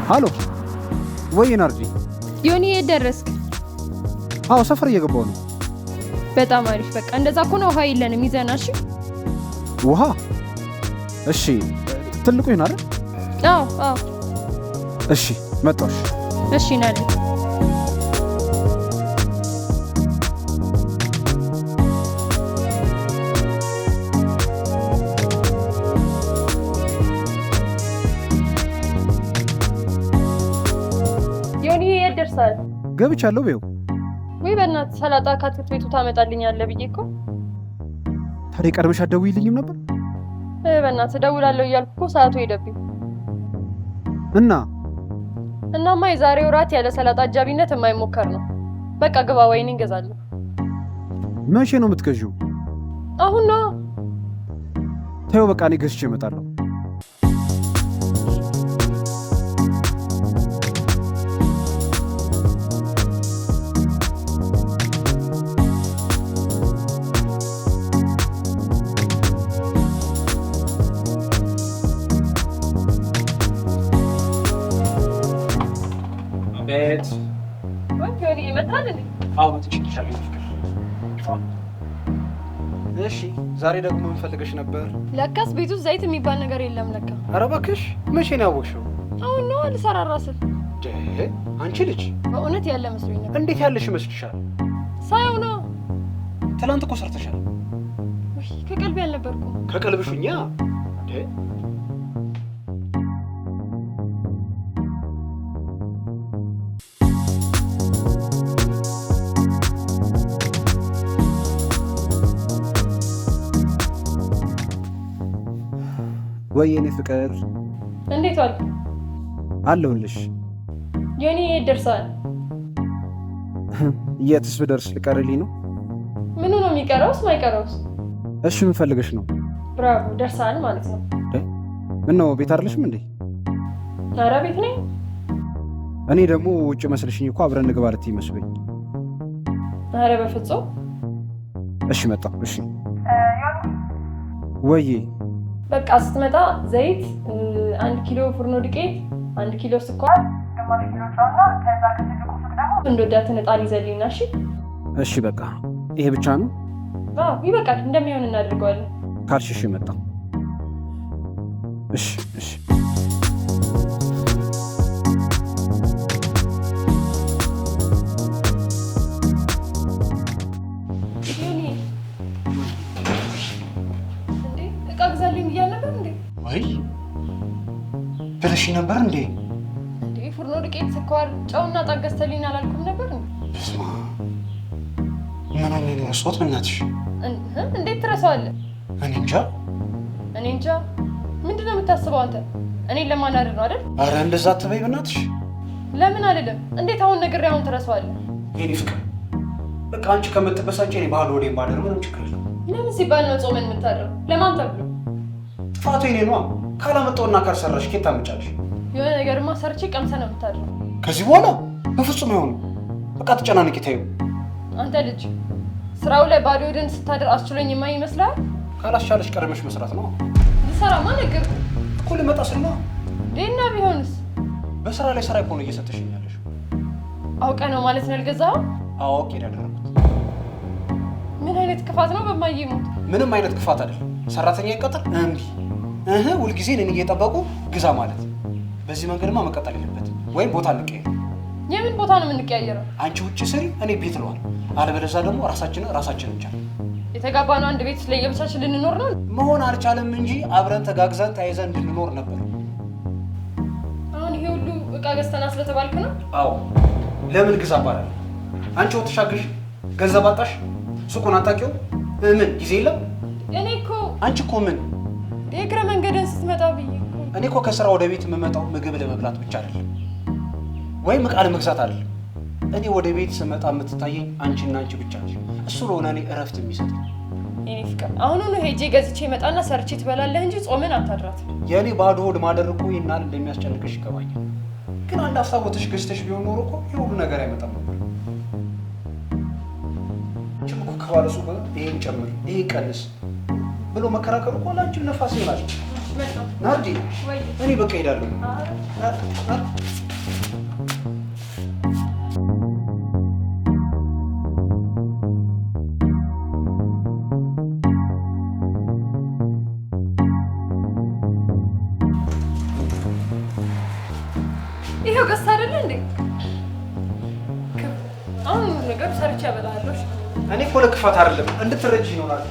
ሃሎ ወይ ናርዲ ዮኒ የት ደረስክ? አዎ ሰፈር እየገባሁ ነው። በጣም አሪፍ በቃ እንደዛ ከሆነ ውሃ የለንም ይዘናሽ። ውሃ? እሺ ትልቁ ይሆናል አይደል? አዎ እሺ መጣሽ። እሺ ናለ ዮኒ የት ደርሳል? ገብቻለሁ በይው። ወይ በእናትህ ሰላጣ ካትክልት ቤቱ ታመጣልኛለህ ብዬ እኮ። ታዲያ ቀድመሽ አትደውይልኝም ነበር? በእናትህ እደውላለሁ እያልኩ እኮ ሰዓቱ ሄደብኝ። እናማ የዛሬው ራት ያለ ሰላጣ አጃቢነት የማይሞከር ነው። በቃ ግባ ወይኔ እንገዛለን። መቼ ነው የምትገዢው? አሁን ነው። ተይው በቃ እኔ ገዝቼ እመጣለሁ። ቤት ወንጆኒ ይመጣል እንዴ? አዎ ትችልሻለሽ። እሺ ዛሬ ደግሞ ምን ፈልገሽ ነበር? ለካስ ቤቱ ዘይት የሚባል ነገር የለም ለካ። ኧረ እባክሽ መቼ ነው ያወቅሽው? አሁን ነው ልሰራራ ስል። አንቺ ልጅ በእውነት ያለ መስሎኝ ነበር። እንዴት ያለሽ ይመስልሻል? ሳይው ነው። ትናንት እኮ ሰርተሻል። ወይ ከቀልቤ አልነበርኩም። ከቀልብሽኛ ወይ የኔ ፍቅር እንዴት ዋልክ? አለሁልሽ። ዮኒ የት ደርሳል? የትስ ብደርስ ልቀርልኝ ነው? ምኑ ነው የሚቀረውስ ማይቀረውስ? እሺ ምን ፈልገሽ ነው? ብራቮ ደርሳል ማለት ነው። ምን ነው ቤት አይደለሽም እንዴ? ኧረ ቤት ነኝ። እኔ ደግሞ ውጭ መስልሽኝ እኮ አብረን እንግባ ልትይ መስሎኝ። ኧረ በፍጹም። እሺ መጣሁ። እሺ ወይ በቃ ስትመጣ ዘይት፣ 1 ኪሎ ፍርኖ ዱቄት፣ 1 ኪሎ ስኳር፣ ግማሽ ኪሎ ጨውና ከዛ ከትልቁ ሱቅ ደግሞ እንደወዳትን ዕጣን ይዘልኝና። እሺ እሺ በቃ ይሄ ብቻ ነው? አዎ ይበቃል። እንደሚሆን እናደርገዋለን ካልሽ እሺ መጣሁ። እሺ እሺ ብለሽ ነበር እንዴ? ፍርኖ ዱቄት፣ ስኳር፣ ጨውና ዕጣን ገዝተልኝ አላልኩም ነበር እንዴ? በስመ አብ ምን ሆነ ነው እሷት? በእናትሽ እንዴት ትረሳዋለህ? እኔ እንጃ። ምንድን ነው የምታስበው አንተ? እኔን ለማናደድ ነው አይደል? አረ እንደዛ አትበይ በእናትሽ። ለምን አልልም? እንዴት አሁን ነግሬ አሁን ትረሳዋለህ? የኔ ፍቅር በቃ አንቺ ከምትበሳጭ እኔ ባዶ ወዴ ማደር ምንም ችግር የለም። ለምን ሲባል ነው ጾመን የምታደርገው? ለማን ተብሎ? ጥፋቱ የኔ ነዋ። ካላመጣውና ካልሰራሽ ኬት ታመጫለሽ? የሆነ ነገርማ ሰርቼ ቀምሰህ ነው የምታድረው። ከዚህ በኋላ በፍጹም አይሆንም። በቃ ተጨናነቂ ታዩ። አንተ ልጅ ስራው ላይ ባዶ ወደን ስታድር አስችሎኝ የማይ ይመስላል። ካላስቻለሽ ቀረመሽ መስራት ነው። ልሰራማ ነገርኩህ እኮ ልመጣ ስል ነው። ደህና ቢሆንስ? በስራ ላይ ስራ እኮ ነው እየሰጠሽኝ ያለሽው። አውቀህ ነው ማለት ነው ያልገዛኸው? አውቄ ያደረኩት። ምን አይነት ክፋት ነው በማዬ ሞት? ምንም አይነት ክፋት አይደለም። ሰራተኛ ይቀጥል እምቢ ሁልጊዜ እኔን እየጠበቁ ግዛ ማለት። በዚህ መንገድማ መቀጠል የለበትም። ወይም ቦታ እንቀያየር። የምን ቦታ ነው የምንቀያየረው? አንቺ ውጭ ስሪ፣ እኔ ቤት ለዋል። አለበለዚያ ደግሞ ራሳችንን እንቻል። የተጋባነው አንድ ቤት ለየብቻችን ልንኖር ነው? መሆን አልቻለም እንጂ አብረን ተጋግዘን ተያይዘን እንድንኖር ነበር። አሁን ይሄ ሁሉ እቃ ገዝተና ስለተባልክ ነው? አዎ ለምን ግዛ ባላል? አንቺ ወጥሻግሽ ገንዘብ አጣሽ፣ ሱቁን አታውቂው። ምን ጊዜ የለም? አንቺ እኮ ምን የእግረ መንገድን ስትመጣ ብዬ እኔ እኮ ከስራ ወደ ቤት የምመጣው ምግብ ለመብላት ብቻ አይደለም፣ ወይም ዕቃ ለመግዛት አይደለም። እኔ ወደ ቤት ስመጣ የምትታየኝ አንቺና አንቺ ብቻ ነሽ። እሱ ለሆነ እኔ እረፍት የሚሰጠኝ። የኔ ፍቅር አሁኑኑ ሄጄ ገዝቼ መጣና ሰርቼ ትበላለህ እንጂ ጾምን አታድራት። የእኔ ባዶ ሆድ ማደር እኮ ይናል እንደሚያስጨንቅሽ ይገባኛል። ግን አንድ ሀሳቦትሽ ገዝተሽ ቢሆን ኖሮ እኮ ይህ ሁሉ ነገር አይመጣም ነበር። አንቺም እኮ ከባለ ሱቅ ይሄን ጨምር ይሄን ቀንስ ብሎ መከራከሩ እኮ ለአንቺም ነፋስ ይሆናል። ናርዲ እኔ በቃ ሄዳለሁ። ይሄው ገዝተህ አይደለ እንዴ? አሁን ነገር ሰርቼ ያበላሃለሁ። እኔ እኮ ለክፋት አይደለም እንድትረጂ ይኖራል።